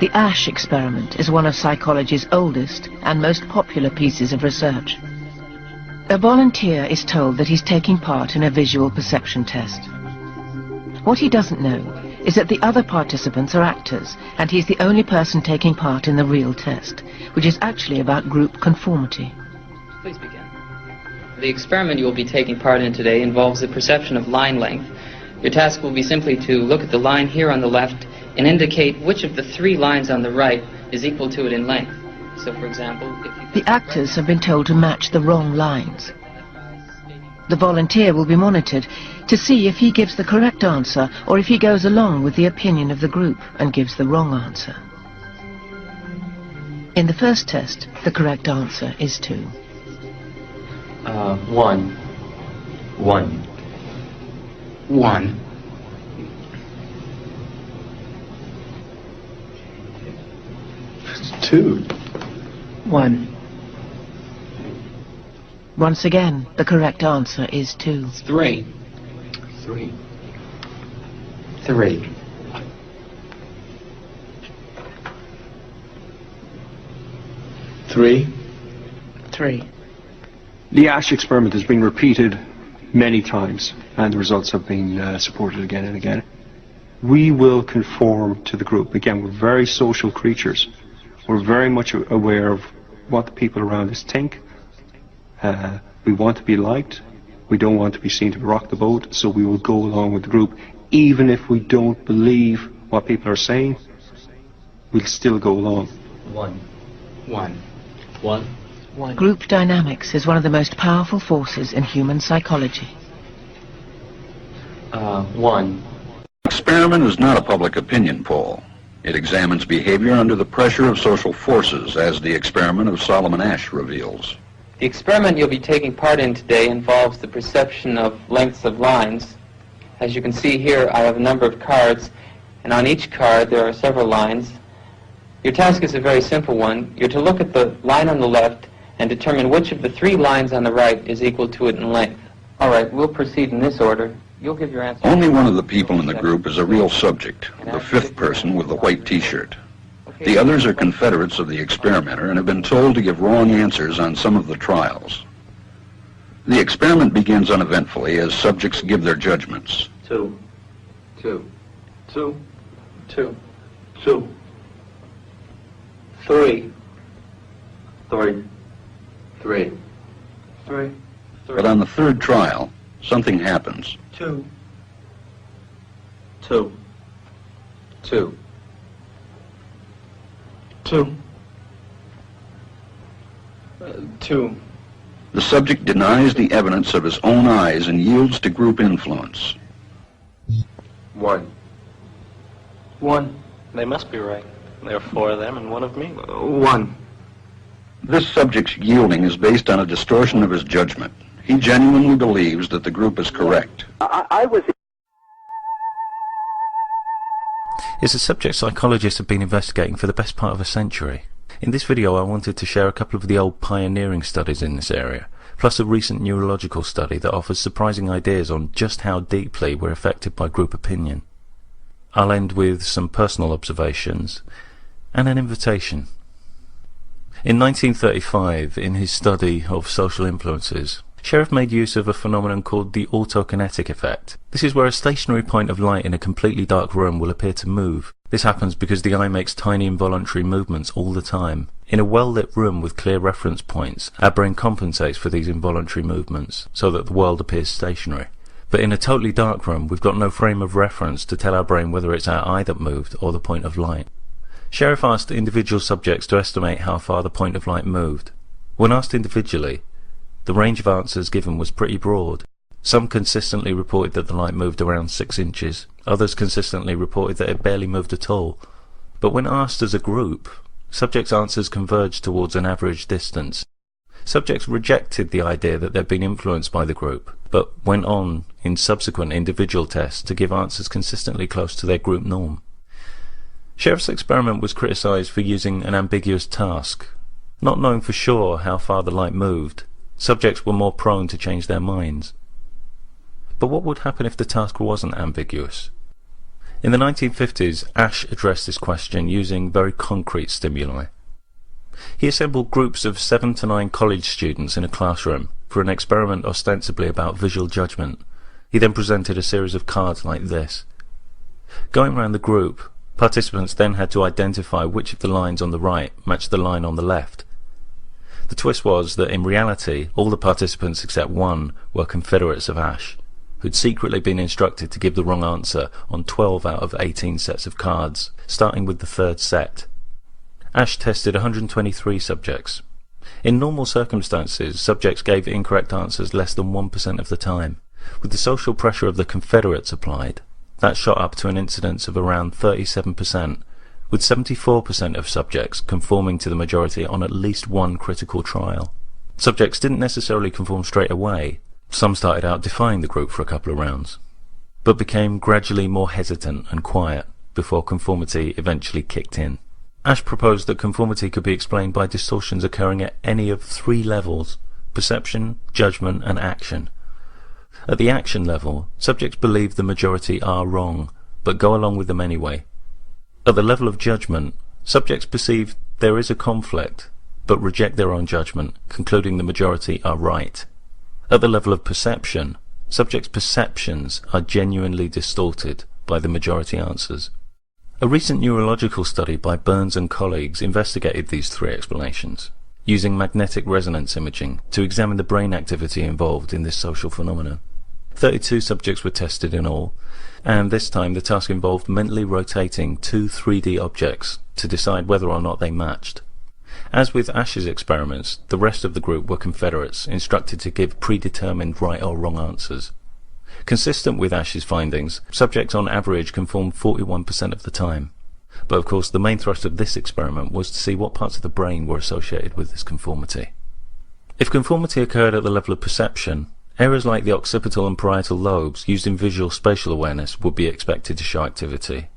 The Ash experiment is one of psychology's oldest and most popular pieces of research. A volunteer is told that he's taking part in a visual perception test. What he doesn't know is that the other participants are actors, and he's the only person taking part in the real test, which is actually about group conformity. Please begin. The experiment you will be taking part in today involves the perception of line length. Your task will be simply to look at the line here on the left and indicate which of the 3 lines on the right is equal to it in length. So, for example, if you... The actors have been told to match the wrong lines. The volunteer will be monitored to see if he gives the correct answer or if he goes along with the opinion of the group and gives the wrong answer. In the first test, the correct answer is 2. 1. 1. 1. 2. 1. Once again, the correct answer is 2. 3. 3. 3. 3. 3. The Ash experiment has been repeated many times, and the results have been supported again and again. We will conform to the group. Again, we're very social creatures. We're very much aware of what the people around us think. We want to be liked. We don't want to be seen to rock the boat, so we will go along with the group. Even if we don't believe what people are saying, we'll still go along. 1. 1. 1. 1. Group dynamics is one of the most powerful forces in human psychology. 1. Experiment is not a public opinion poll. It examines behavior under the pressure of social forces, as the experiment of Solomon Asch reveals. The experiment you'll be taking part in today involves the perception of lengths of lines. As you can see here, I have a number of cards, and on each card there are several lines. Your task is a very simple one. You're to look at the line on the left and determine which of the 3 lines on the right is equal to it in length. All right, we'll proceed in this order. You'll give your answer. Only one of the people in the group is a real subject, the 5th person with the white T-shirt. The others are confederates of the experimenter and have been told to give wrong answers on some of the trials. The experiment begins uneventfully as subjects give their judgments. 2. 2. 2. 2. 2. 3. 3. 3. 3. But on the 3rd trial, something happens. 2. 2. 2. 2. 2. The subject denies the evidence of his own eyes and yields to group influence. 1. 1. They must be right. There are 4 of them and 1 of me. 1. This subject's yielding is based on a distortion of his judgment. He genuinely believes that the group is correct. It's a subject psychologists have been investigating for the best part of a century. In this video I wanted to share a couple of the old pioneering studies in this area, plus a recent neurological study that offers surprising ideas on just how deeply we're affected by group opinion. I'll end with some personal observations and an invitation. In 1935, in his study of social influences, Sheriff made use of a phenomenon called the autokinetic effect. This is where a stationary point of light in a completely dark room will appear to move. This happens because the eye makes tiny involuntary movements all the time. In a well-lit room with clear reference points, our brain compensates for these involuntary movements so that the world appears stationary. But in a totally dark room, we've got no frame of reference to tell our brain whether it's our eye that moved or the point of light. Sheriff asked individual subjects to estimate how far the point of light moved. When asked individually, the range of answers given was pretty broad. Some consistently reported that the light moved around 6 inches. Others consistently reported that it barely moved at all. But when asked as a group, subjects' answers converged towards an average distance. Subjects rejected the idea that they'd been influenced by the group, but went on in subsequent individual tests to give answers consistently close to their group norm. Sheriff's experiment was criticised for using an ambiguous task. Not knowing for sure how far the light moved, subjects were more prone to change their minds. But what would happen if the task wasn't ambiguous? In the 1950s, Ash addressed this question using very concrete stimuli. He assembled groups of 7 to 9 college students in a classroom for an experiment ostensibly about visual judgment. He then presented a series of cards like this. Going around the group, participants then had to identify which of the lines on the right matched the line on the left. The twist was that in reality, all the participants except one were confederates of Ash, who'd secretly been instructed to give the wrong answer on 12 out of 18 sets of cards, starting with the third set. Ash tested 123 subjects. In normal circumstances, subjects gave incorrect answers less than 1% of the time. With the social pressure of the confederates applied, that shot up to an incidence of around 37%, with 74% of subjects conforming to the majority on at least one critical trial. Subjects didn't necessarily conform straight away. Some started out defying the group for a couple of rounds, but became gradually more hesitant and quiet before conformity eventually kicked in. Ash proposed that conformity could be explained by distortions occurring at any of 3 levels: perception, judgment, and action. At the action level, subjects believe the majority are wrong, but go along with them anyway. At the level of judgment, subjects perceive there is a conflict, but reject their own judgment, concluding the majority are right. At the level of perception, subjects' perceptions are genuinely distorted by the majority answers. A recent neurological study by Burns and colleagues investigated these 3 explanations, using magnetic resonance imaging to examine the brain activity involved in this social phenomenon. 32 subjects were tested in all, and this time the task involved mentally rotating 2 3D objects to decide whether or not they matched. As with Ash's experiments, the rest of the group were confederates, instructed to give predetermined right or wrong answers. Consistent with Ash's findings, subjects on average conformed 41% of the time. But of course the main thrust of this experiment was to see what parts of the brain were associated with this conformity. If conformity occurred at the level of perception, areas like the occipital and parietal lobes used in visual spatial awareness would be expected to show activity.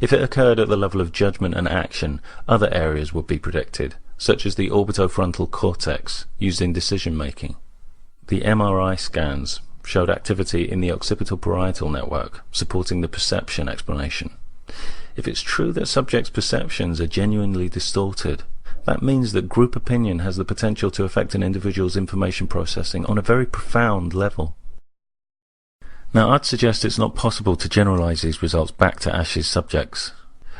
If it occurred at the level of judgment and action, other areas would be predicted, such as the orbitofrontal cortex used in decision making. The MRI scans showed activity in the occipital parietal network, supporting the perception explanation. If it's true that subjects' perceptions are genuinely distorted, that means that group opinion has the potential to affect an individual's information processing on a very profound level. Now, I'd suggest it's not possible to generalize these results back to Ash's subjects.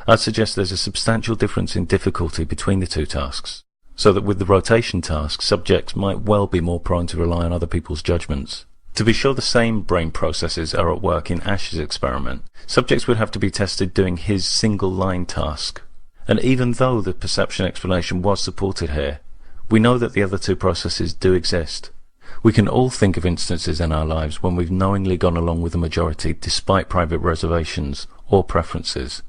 I'd suggest there's a substantial difference in difficulty between the 2 tasks, so that with the rotation task, subjects might well be more prone to rely on other people's judgments. To be sure the same brain processes are at work in Ash's experiment, subjects would have to be tested doing his single-line task. And even though the perception explanation was supported here, we know that the other 2 processes do exist. We can all think of instances in our lives when we've knowingly gone along with the majority despite private reservations or preferences.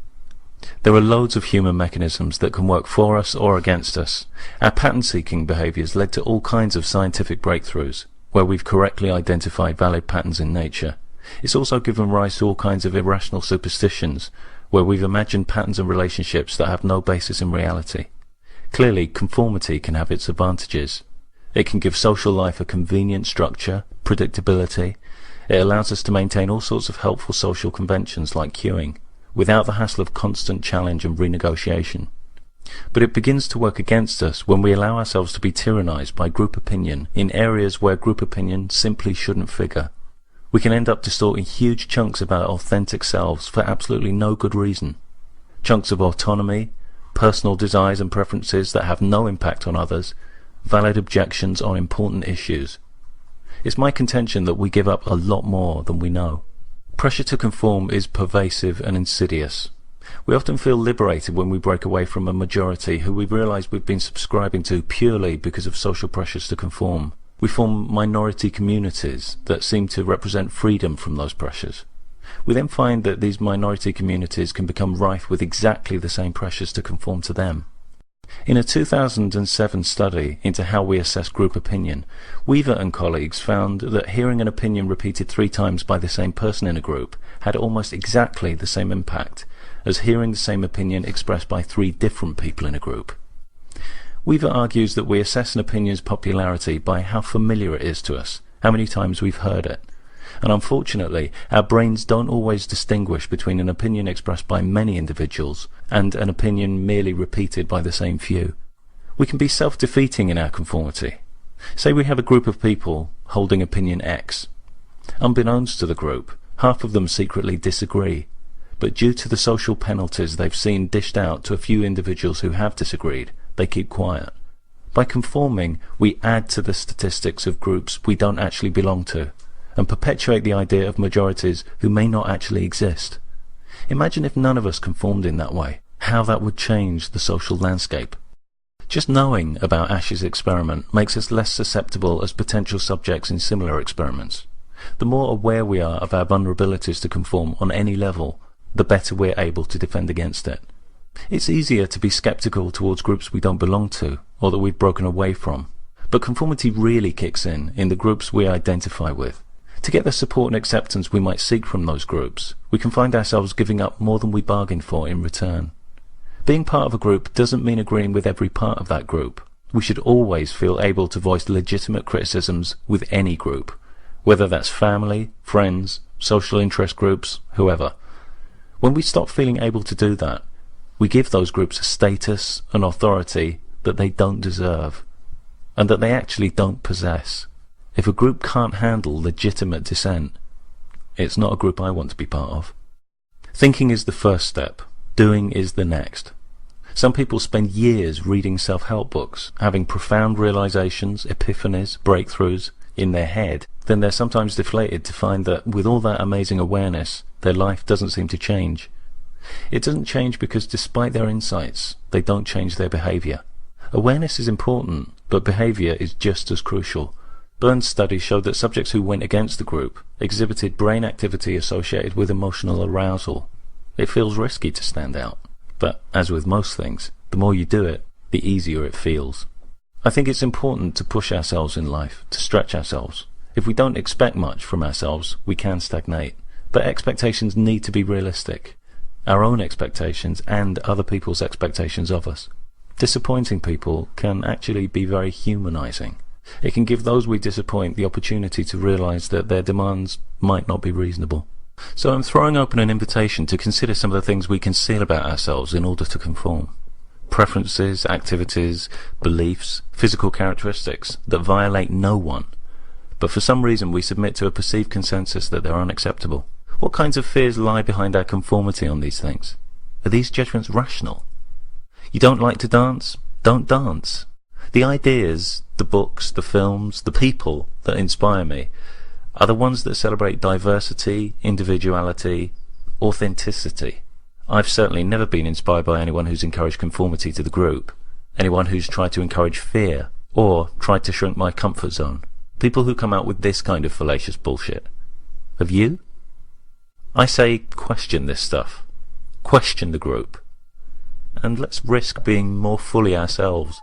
There are loads of human mechanisms that can work for us or against us. Our pattern-seeking behaviours led to all kinds of scientific breakthroughs, where we've correctly identified valid patterns in nature. It's also given rise to all kinds of irrational superstitions, where we've imagined patterns and relationships that have no basis in reality. Clearly, conformity can have its advantages. It can give social life a convenient structure, predictability. It allows us to maintain all sorts of helpful social conventions like queuing, without the hassle of constant challenge and renegotiation. But it begins to work against us when we allow ourselves to be tyrannized by group opinion in areas where group opinion simply shouldn't figure. We can end up distorting huge chunks of our authentic selves for absolutely no good reason. Chunks of autonomy, personal desires and preferences that have no impact on others, valid objections on important issues. It's my contention that we give up a lot more than we know. Pressure to conform is pervasive and insidious. We often feel liberated when we break away from a majority who we realize we've been subscribing to purely because of social pressures to conform. We form minority communities that seem to represent freedom from those pressures. We then find that these minority communities can become rife with exactly the same pressures to conform to them. In a 2007 study into how we assess group opinion, Weaver and colleagues found that hearing an opinion repeated 3 times by the same person in a group had almost exactly the same impact as hearing the same opinion expressed by 3 different people in a group. Weaver argues that we assess an opinion's popularity by how familiar it is to us, how many times we've heard it. And unfortunately, our brains don't always distinguish between an opinion expressed by many individuals and an opinion merely repeated by the same few. We can be self-defeating in our conformity. Say we have a group of people holding opinion X. Unbeknownst to the group, half of them secretly disagree, but due to the social penalties they've seen dished out to a few individuals who have disagreed, they keep quiet. By conforming, we add to the statistics of groups we don't actually belong to, and perpetuate the idea of majorities who may not actually exist. Imagine if none of us conformed in that way, how that would change the social landscape. Just knowing about Ash's experiment makes us less susceptible as potential subjects in similar experiments. The more aware we are of our vulnerabilities to conform on any level, the better we're able to defend against it. It's easier to be skeptical towards groups we don't belong to, or that we've broken away from. But conformity really kicks in the groups we identify with. To get the support and acceptance we might seek from those groups, we can find ourselves giving up more than we bargained for in return. Being part of a group doesn't mean agreeing with every part of that group. We should always feel able to voice legitimate criticisms with any group, whether that's family, friends, social interest groups, whoever. When we stop feeling able to do that, we give those groups a status and authority that they don't deserve, and that they actually don't possess. If a group can't handle legitimate dissent, it's not a group I want to be part of. Thinking is the first step. Doing is the next. Some people spend years reading self-help books, having profound realizations, epiphanies, breakthroughs in their head. Then they're sometimes deflated to find that with all that amazing awareness, their life doesn't seem to change. It doesn't change because despite their insights, they don't change their behavior. Awareness is important, but behavior is just as crucial. Burns' studies showed that subjects who went against the group exhibited brain activity associated with emotional arousal. It feels risky to stand out, but as with most things, the more you do it, the easier it feels. I think it's important to push ourselves in life, to stretch ourselves. If we don't expect much from ourselves, we can stagnate. But expectations need to be realistic. Our own expectations and other people's expectations of us. Disappointing people can actually be very humanizing. It can give those we disappoint the opportunity to realize that their demands might not be reasonable. So I'm throwing open an invitation to consider some of the things we conceal about ourselves in order to conform. Preferences, activities, beliefs, physical characteristics that violate no one, but for some reason we submit to a perceived consensus that they're unacceptable. What kinds of fears lie behind our conformity on these things? Are these judgments rational? You don't like to dance? Don't dance. The ideas, the books, the films, the people that inspire me are the ones that celebrate diversity, individuality, authenticity. I've certainly never been inspired by anyone who's encouraged conformity to the group, anyone who's tried to encourage fear, or tried to shrink my comfort zone. People who come out with this kind of fallacious bullshit. Have you? I say question this stuff. Question the group. And let's risk being more fully ourselves.